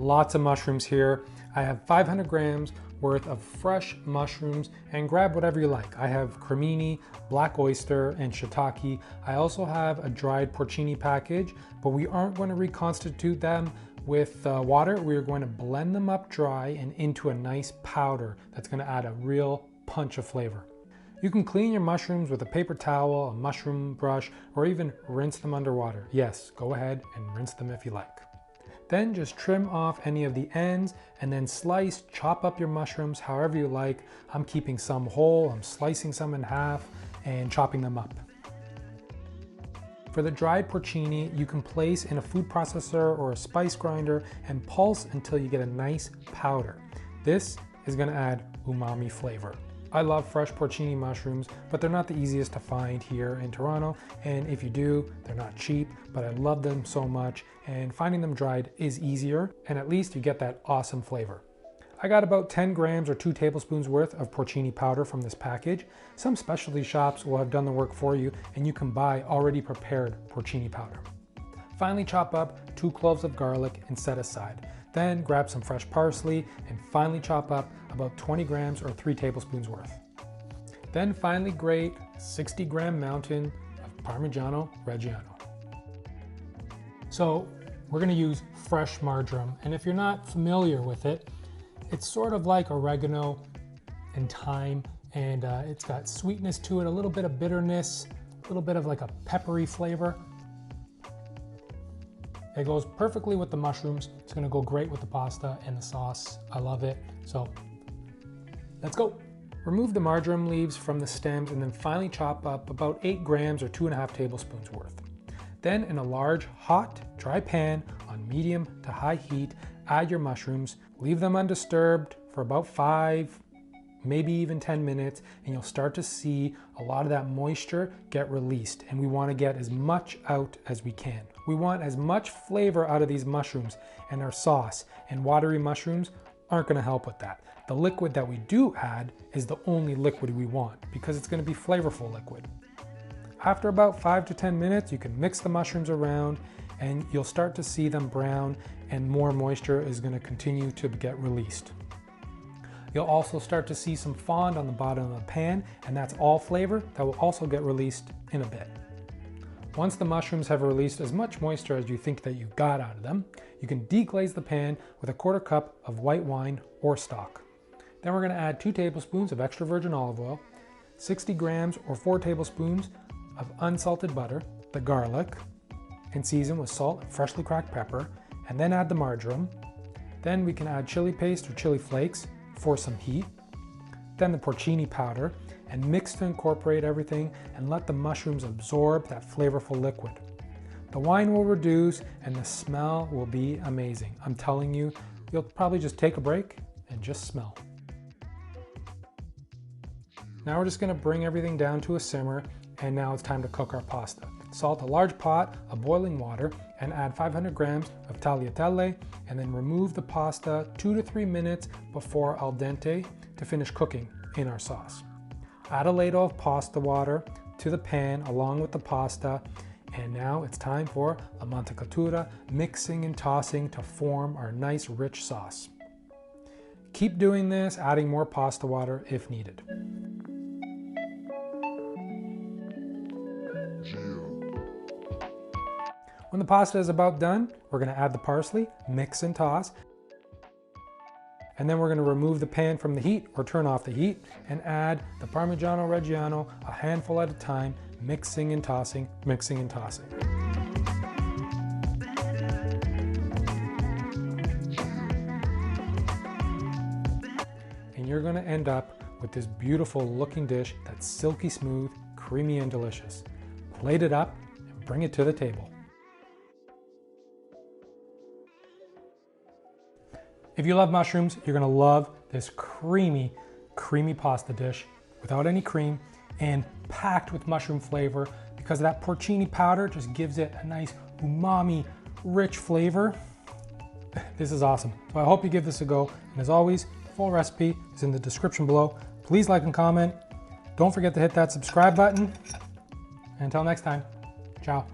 lots of mushrooms here. I have 500 grams worth of fresh mushrooms, and grab whatever you like. I have cremini, black oyster, and shiitake. I also have a dried porcini package, but we aren't going to reconstitute them with water. We're going to blend them up dry and into a nice powder that's going to add a real punch of flavor. You can clean your mushrooms with a paper towel, a mushroom brush, or even rinse them underwater. Yes, go ahead and rinse them if you like. Then just trim off any of the ends and then slice, chop up your mushrooms however you like. I'm keeping some whole, I'm slicing some in half and chopping them up. For the dried porcini, you can place in a food processor or a spice grinder and pulse until you get a nice powder. This is going to add umami flavor. I love fresh porcini mushrooms, but they're not the easiest to find here in Toronto. And if you do, they're not cheap, but I love them so much. And finding them dried is easier, and at least you get that awesome flavor. I got about 10 grams or 2 tablespoons worth of porcini powder from this package. Some specialty shops will have done the work for you, and you can buy already prepared porcini powder. Finally, chop up 2 cloves of garlic and set aside. Then grab some fresh parsley and finally chop up about 20 grams or 3 tablespoons worth. Then finally grate 60 gram mountain of Parmigiano Reggiano. So we're going to use fresh marjoram, and if you're not familiar with it, it's sort of like oregano and thyme, and it's got sweetness to it, a little bit of bitterness, a little bit of like a peppery flavor. It goes perfectly with the mushrooms. It's gonna go great with the pasta and the sauce. I love it. So let's go. Remove the marjoram leaves from the stems and then finally chop up about 8 grams or 2.5 tablespoons worth. Then in a large, hot, dry pan on medium to high heat, add your mushrooms, leave them undisturbed for about 5, maybe even 10 minutes, and you'll start to see a lot of that moisture get released. And we want to get as much out as we can. We want as much flavor out of these mushrooms and our sauce, and watery mushrooms aren't going to help with that. The liquid that we do add is the only liquid we want because it's going to be flavorful liquid. After about 5 to 10 minutes, you can mix the mushrooms around and you'll start to see them brown, and more moisture is going to continue to get released. You'll also start to see some fond on the bottom of the pan, and that's all flavor that will also get released in a bit. Once the mushrooms have released as much moisture as you think that you got out of them, you can deglaze the pan with a 1/4 cup of white wine or stock. Then we're going to add 2 tablespoons of extra virgin olive oil, 60 grams or 4 tablespoons of unsalted butter, the garlic, and season with salt and freshly cracked pepper, and then add the marjoram. Then we can add chili paste or chili flakes for some heat, then the porcini powder, and mix to incorporate everything and let the mushrooms absorb that flavorful liquid. The wine will reduce and the smell will be amazing. I'm telling you, you'll probably just take a break and just smell. Now we're just going to bring everything down to a simmer, and now it's time to cook our pasta. Salt a large pot of boiling water and add 500 grams of tagliatelle, and then remove the pasta 2 to 3 minutes before al dente to finish cooking in our sauce. Add a ladle of pasta water to the pan along with the pasta, and now it's time for la mantecatura, mixing and tossing to form our nice rich sauce. Keep doing this, adding more pasta water if needed. When the pasta is about done, we're going to add the parsley, mix and toss, and then we're going to remove the pan from the heat or turn off the heat and add the Parmigiano Reggiano a handful at a time, mixing and tossing, mixing and tossing. And you're going to end up with this beautiful looking dish that's silky smooth, creamy and delicious. Plate it up and bring it to the table. If you love mushrooms, you're gonna love this creamy pasta dish without any cream and packed with mushroom flavor, because that porcini powder just gives it a nice umami, rich flavor. This is awesome. So I hope you give this a go. And as always, the full recipe is in the description below. Please like and comment. Don't forget to hit that subscribe button. And until next time, ciao.